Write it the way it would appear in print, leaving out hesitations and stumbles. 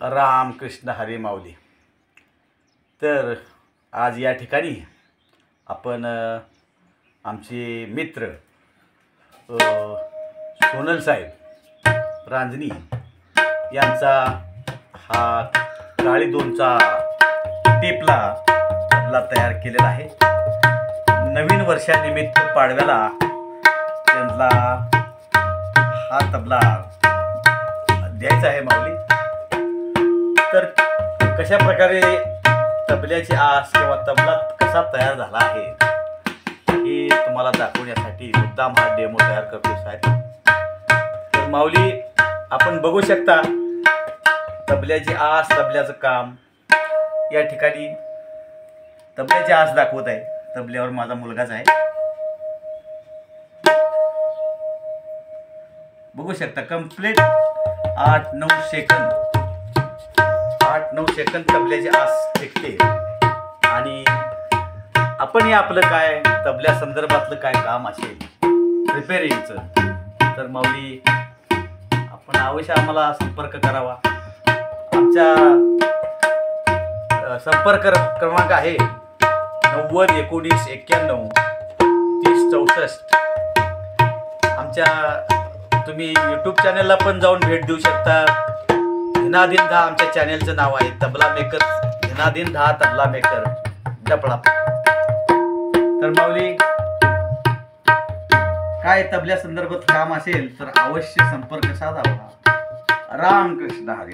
राम कृष्ण हरी माऊली। तर आज या ठिकाणी आपण आमचे मित्र सोनल साहेब रांजणी यांचा हा काळी दोनचा टिपला तबला तयार केलेला आहे। नवीन वर्षानिमित्त पाडव्याला त्यांना हा तबला द्यायचा आहे माऊली। तर कशा प्रकारे तबल्याची आस किंवा तबला कसा तयार झाला आहे हे तुम्हाला दाखवण्यासाठी मुद्दाम हा डेमो तयार करतो साहेब। तर माऊली आपण बघू शकता तबल्याची आस, तबल्याचं काम। या ठिकाणी तबल्याची आस दाखवत आहे। तबल्यावर माझा मुलगाच आहे, बघू शकता। कंप्लीट 8-9 सेकंद तबल्याची आस टिकते। आणि आपण हे आपलं काय तबल्या संदर्भातलं काय काम असेल रिपेअरिंगचं, तर माऊली आपण अवश्य आम्हाला संपर्क करावा। आमचा संपर्क क्रमांक आहे 90 19 91 30 64। आमच्या तुम्ही यूट्यूब चॅनलला पण जाऊन भेट देऊ शकता। दिनादिन 10 आमच्या चॅनलचं नाव आहे, तबला मेकर दिनादिन 10 तबला मेकर डपळा। तर माऊली काय तबल्या संदर्भात काम असेल तर अवश्य संपर्क साधावा। राम कृष्ण हरी।